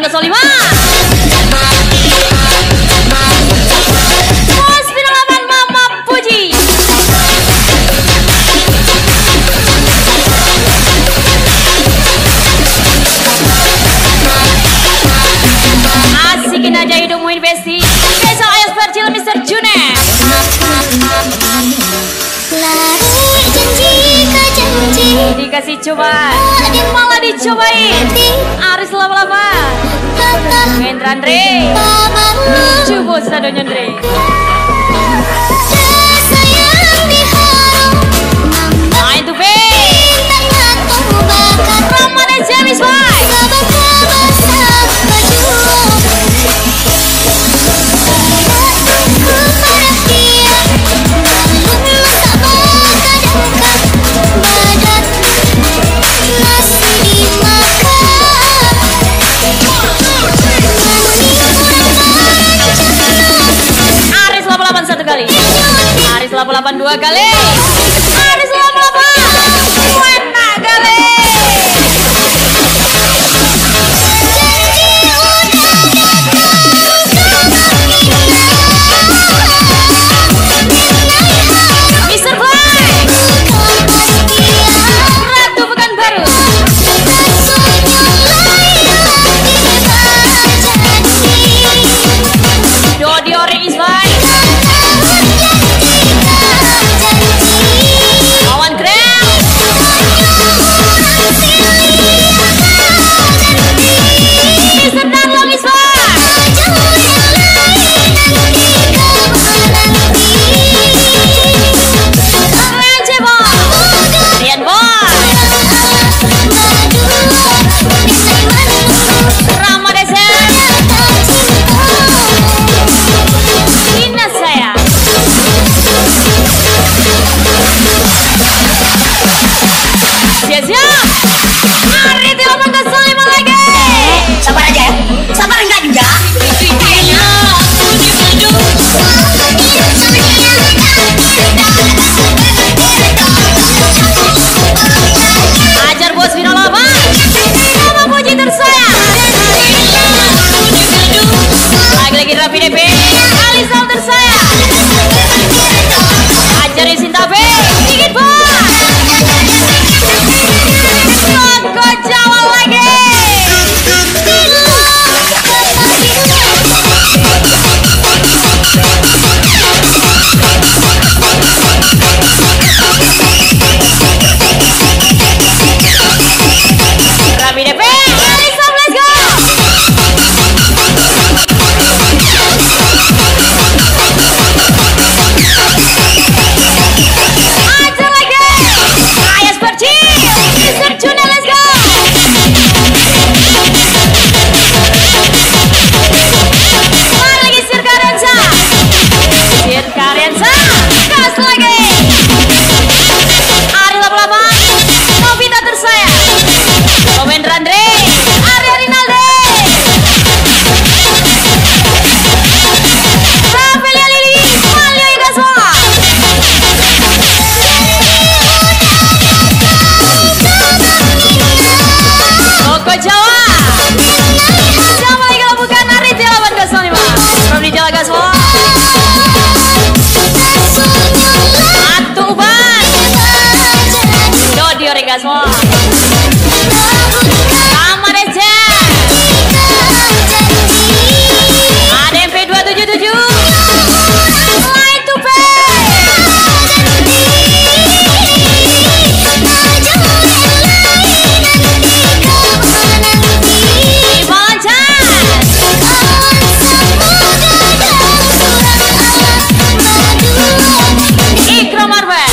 Solima. Bos Binalaman Mama Puji. Asikin aja hidupmu investi. Besok ayas percil Mr. June. Dikasih coba, malah dicobain. Aris lama-lama. Hendra Andre, coba sadonya Andre. Main tuh be. Ramadan Jamis boy. Aris 88 2 kali. Aris 88 enak kali. Mr. Boy Ratu Pekanbaru. Dodi Ori Iswai. Ikram Marvel.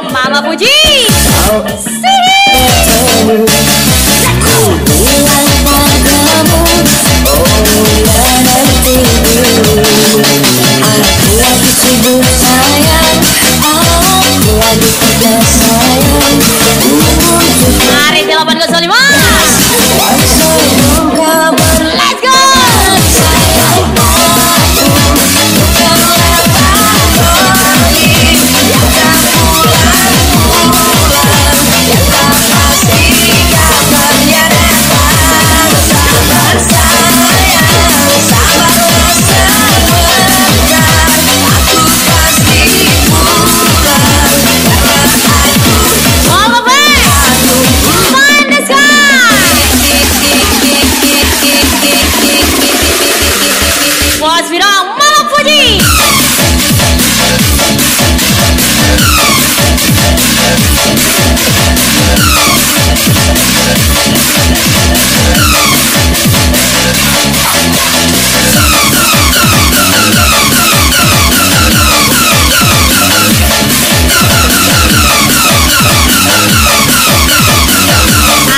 Mama Puji. Ku bilang padamu, oh ya nanti dulu. Aku lagi sibuk sayang, aku lagi kerja sayang. Mari 805. Sebelum kabar, Let's go. sayang aku bukanlah patoy yang tak pulang-pulang, yang tak pasti kabarnya datang. Sabar sayang, sabarlah sebentar, aku pasti pulang karena Mama Bang. Find the sky. Bos Bidang Mama Puji.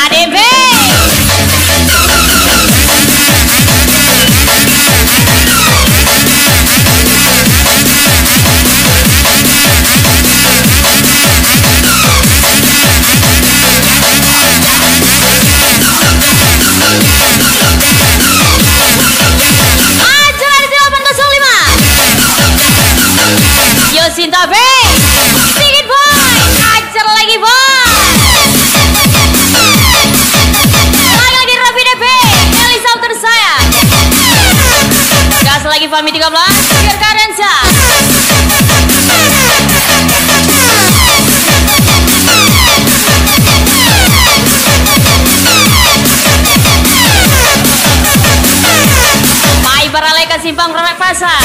ADB. Ajar di 805. Yosinta B. Sedikit boy. Ajar lagi boy. Lagi Raffi DP. Elisa tersayang. Gas lagi Fami 13. Biar Karensa. Pai Baraleka Simpang Ramek Pasar.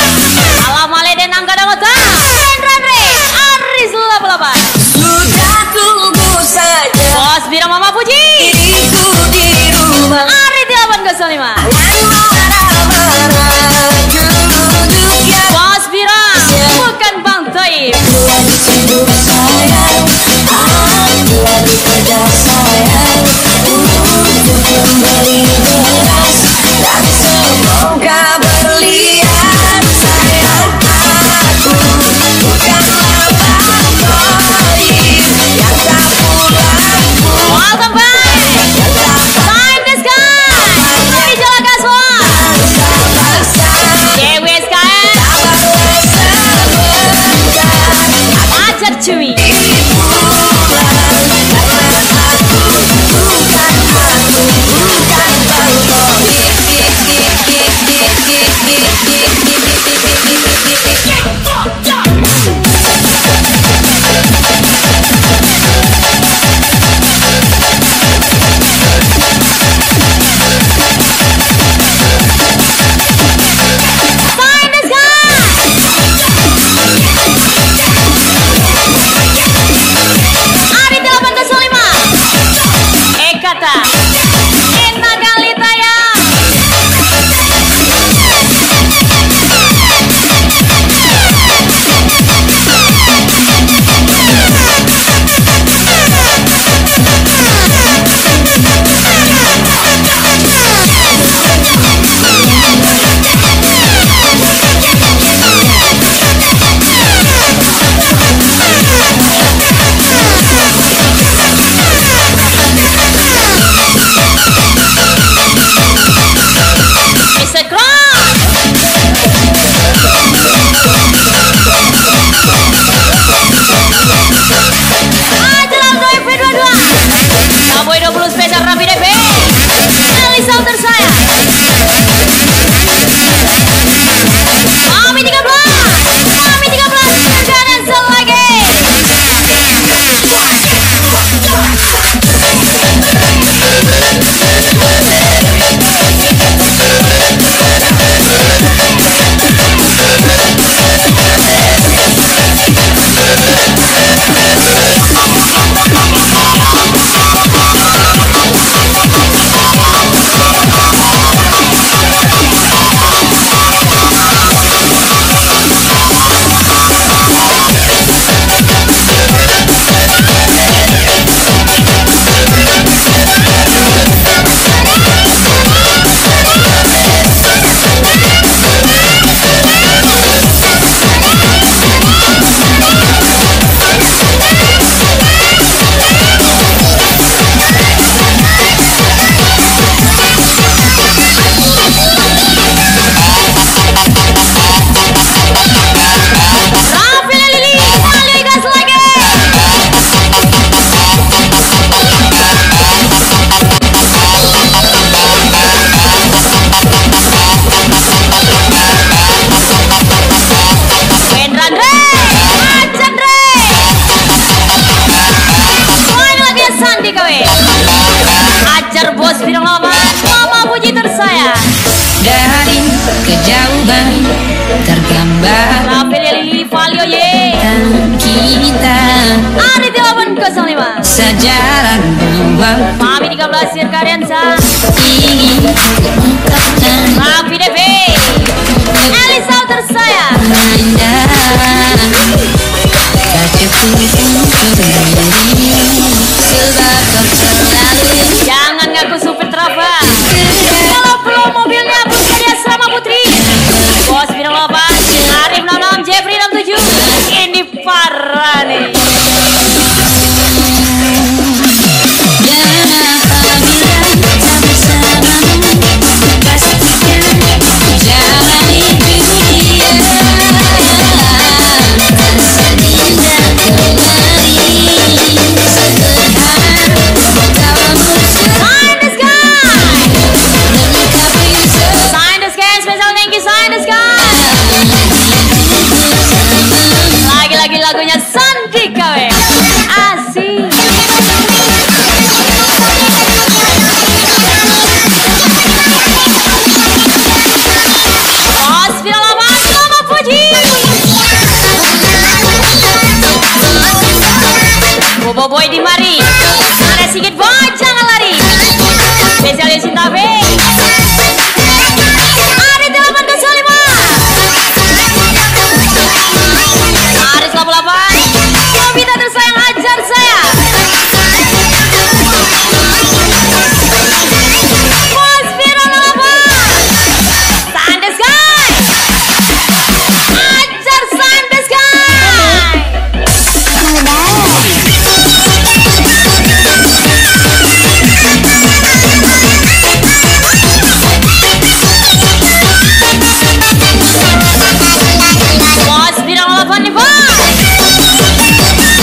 Alam Aleden Angga Dawata. Andre Aris 88. sudah tunggu saja Bos Bira Mama Puji. diriku di rumah. Ari 805. Bos Bira bukan Bang Taib. Aku lagi sibuk sayang, aku lagi kerja sayang, untuk membeli beras dan semoga berlian. Sayang aku bukanlah patoy yang tak pulang-pulang, Welcome back. yang tak Find the sky. Dari Jalan Kaswa. sabar sayang, Dewi SKM. sabarlah sebentar. Ajar cuy. Find the sky. Basir Karyansa, ingin ungkapkan Raffi DB, Elisa tersayang. indah tak cukup untuk dirimu sebab kau selalu Jangan ngaku supir trava. Kalau belum mobilnya bus dari asrama putri. Bos Bintang 8, Arif 66, Jeffrey 67. Ini parah nih. Sign the sky, special thank you sign the sky. Lagi-lagi lagunya Sandika we. Asik. Bos Bintang 8, selamat puji. Bobo boy di mari. Ada Sigit boy jangan lari. Spesialis Cinta B. Ari 8 ke 5. Ari 88. Nobita tersayang ajar saya. Bos Bintang 8. Sign the sky. Ajar sign the sky. Bos Bintang 8 nih bos.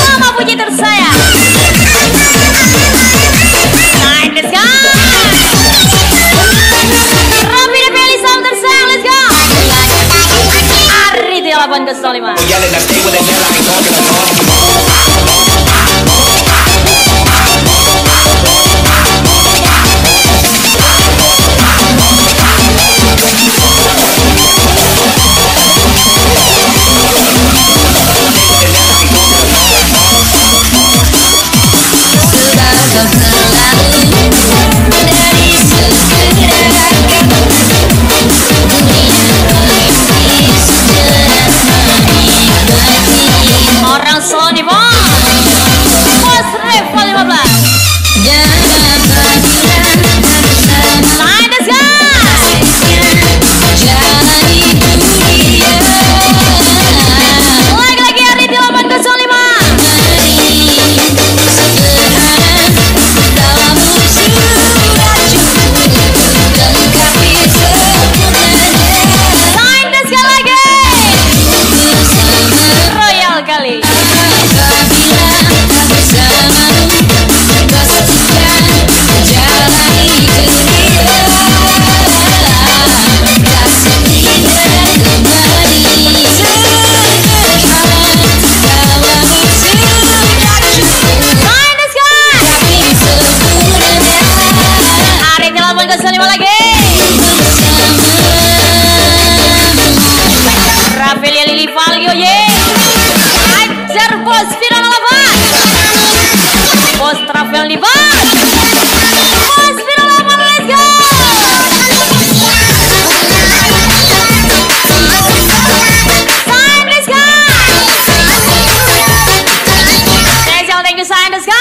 Sama puji tersayang. Sign the sky. Raffi DB Elisa tersayang, let's go. Ari 8 ke 5. Yelling, I stay with it, I ain't talking no more. sebab kau selalu dari segera Orang slow nih bos. Bos Revo 15. Sign the sky. Lagi-lagi Ari 8 ke 5. Sign the sky lagi. Royal kali. Sign the sky. Ari 8 ke 5 lagi. Rafael Lili Valgio ye. Ajar bos Bintang 8. Bos Rafael nih bos. Bos Bintang 8, let's go. Sign the sky. Special thank you sign the sky.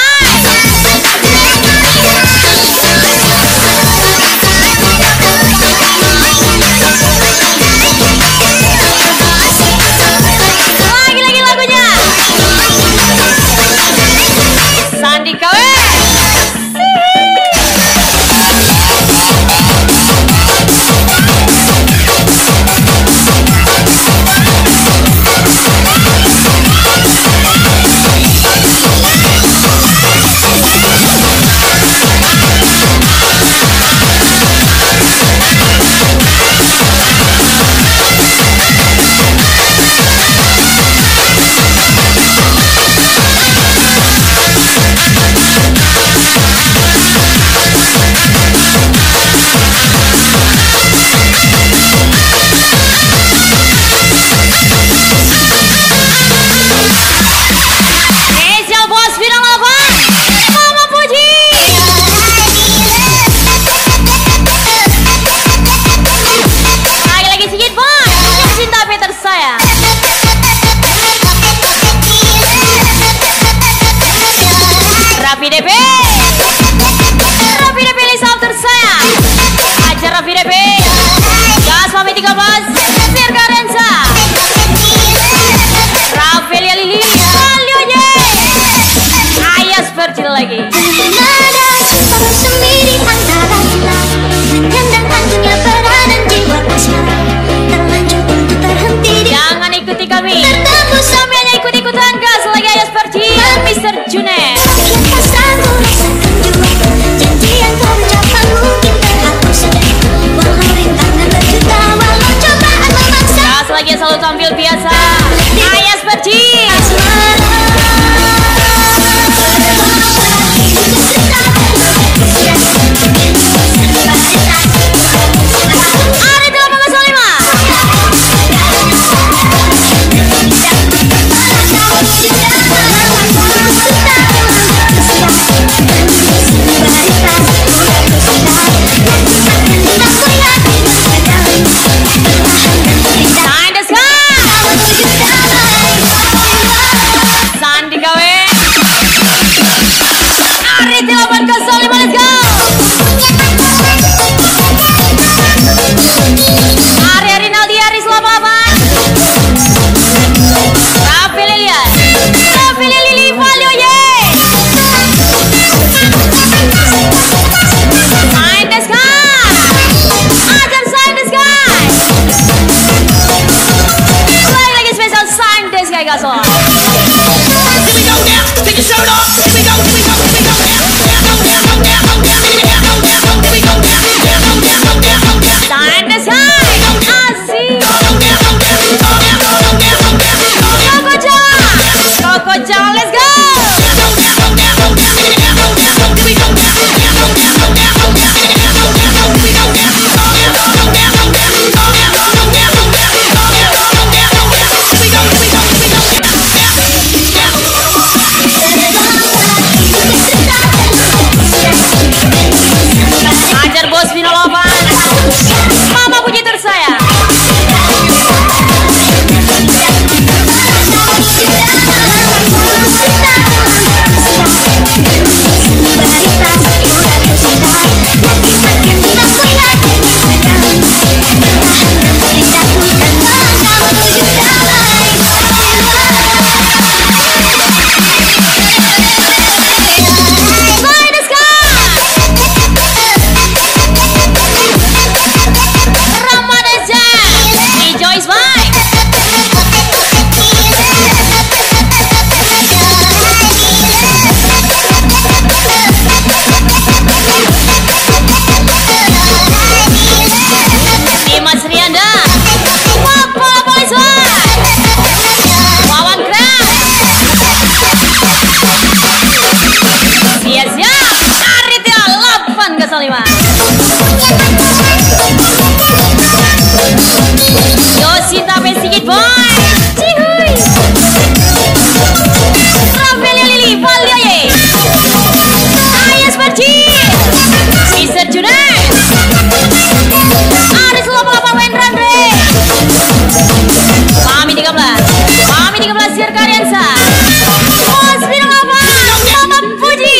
Lagi-lagi lagunya Sandika we. Raffi DP Lisa tersayang. Ajar Raffi DP. Gas Mami 13 Firka Renza Rafaelia Lili Valio Ye Ayas Virgil lagi. Jangan ikuti kami. Kami hanya ikut-ikutan gas lagi Ayas Virgil Mr. Junet. Gas lagi selalu tampil biasa Ayas Virgil. Yosita Mesigit Boy Cihuy Rafaelia Lili Valio Ye Ayas Virgil Mr. Junet Aris 88 Wendrandre Mami 13 Firka Renza Bos Bintang 8 Mama Puji.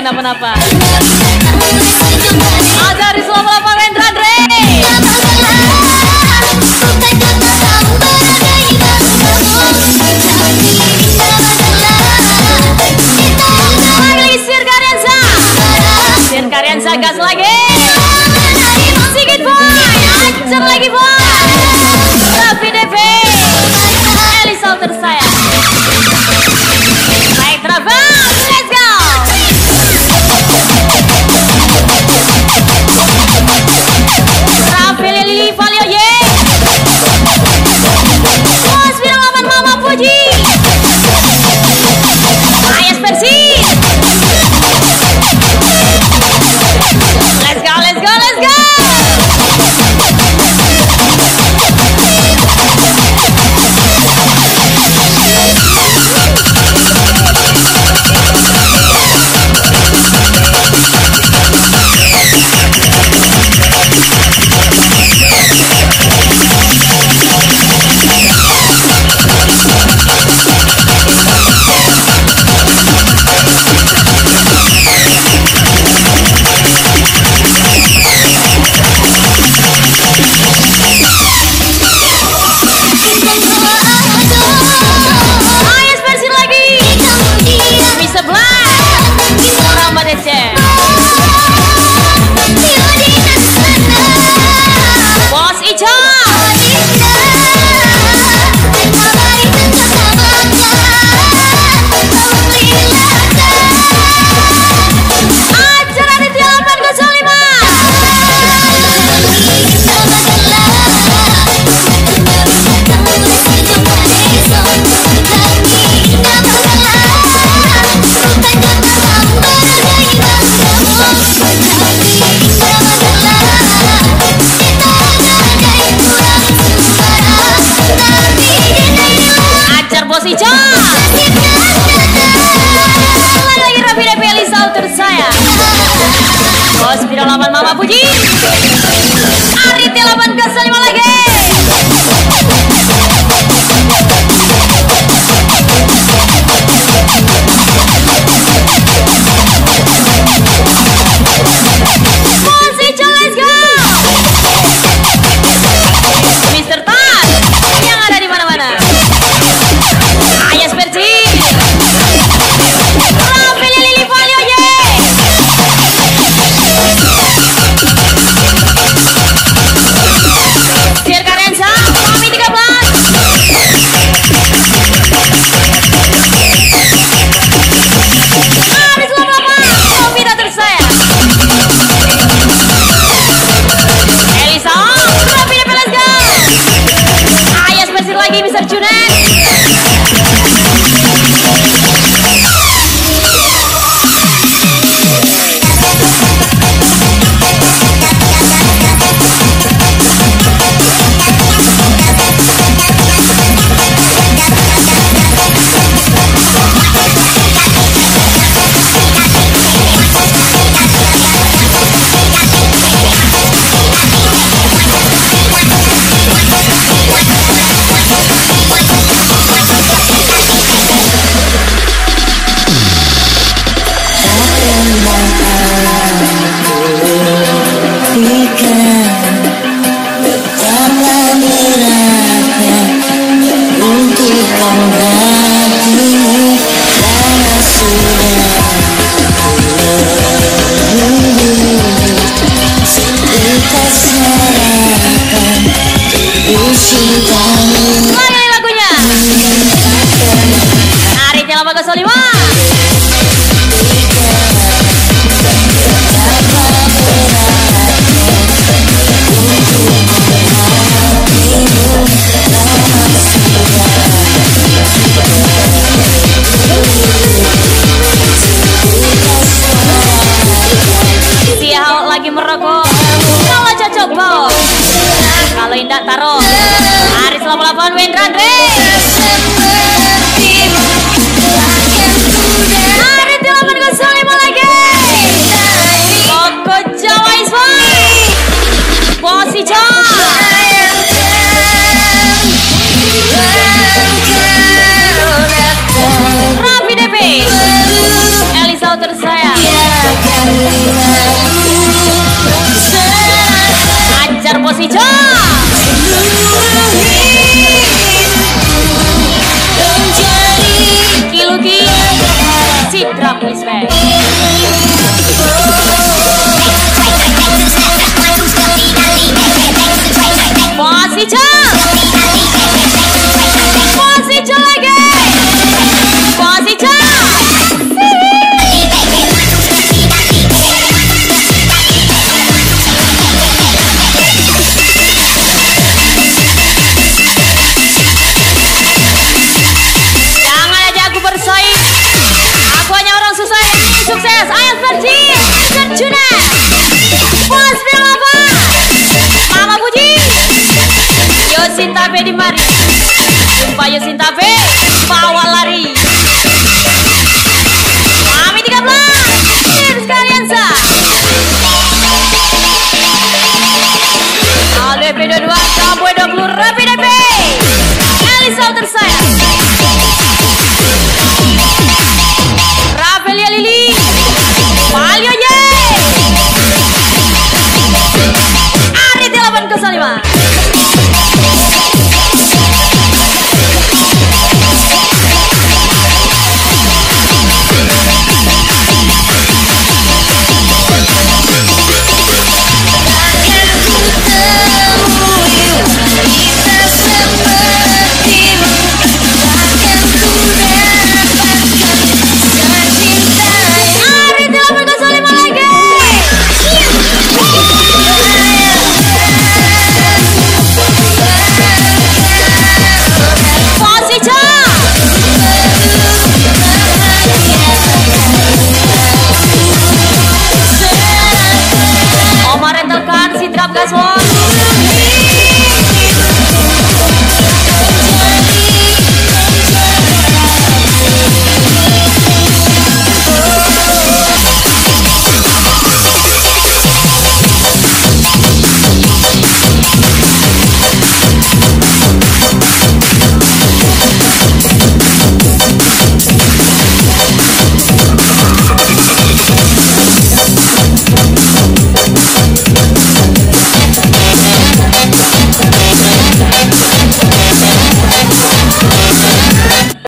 kenapa-napa. Azari selamat apa Wendra Dre. Sir Karyansa gas lagi. Sikit boy, ancur lagi boy. Raffi DP, Elisa tersayang. Baik terbang, let's go. Raffi Lili Valio ye. Bos bilang aman Mama Puji. Ayas Persi. Let's go, let's go, let's go. Bos Ica. Acara di 8 Acar Bos Ica. Lagi Raffi DP Elisa tersayang. Bos Bidang 8 Mama Puji. Ari T8 ke 5 lagi. Bos Ica, let's go. Mr. Tan yang ada di mana-mana. Ayas Persi. Raffi Lili Valio ye. Sir Karyansa, Mami 13. Aris Lama, Novita tersayang. Elisa, Raffi DP, let's go. Ayas Persi lagi, Mr. Junet. Lagi lagunya. Ari T8 ke 5. Sial lagi merokok. Kalau cocok bau. Kalau indah taruh. Aris 88 Wendra Dre. Ari T8 ke 5 lagi. Koko Jawa Iswai. Bos Ica. Raffi DP Elisa tersayang. Position. Kiluki Citra Respect. Position lagi. Position. Jangan aja aku bersaing. Aku hanya orang susah yang ingin sukses. Ayo Versi, Serjuna, Bos Bilova, Mama Puji, Yosinta P di mari. Jumpa Yosinta P.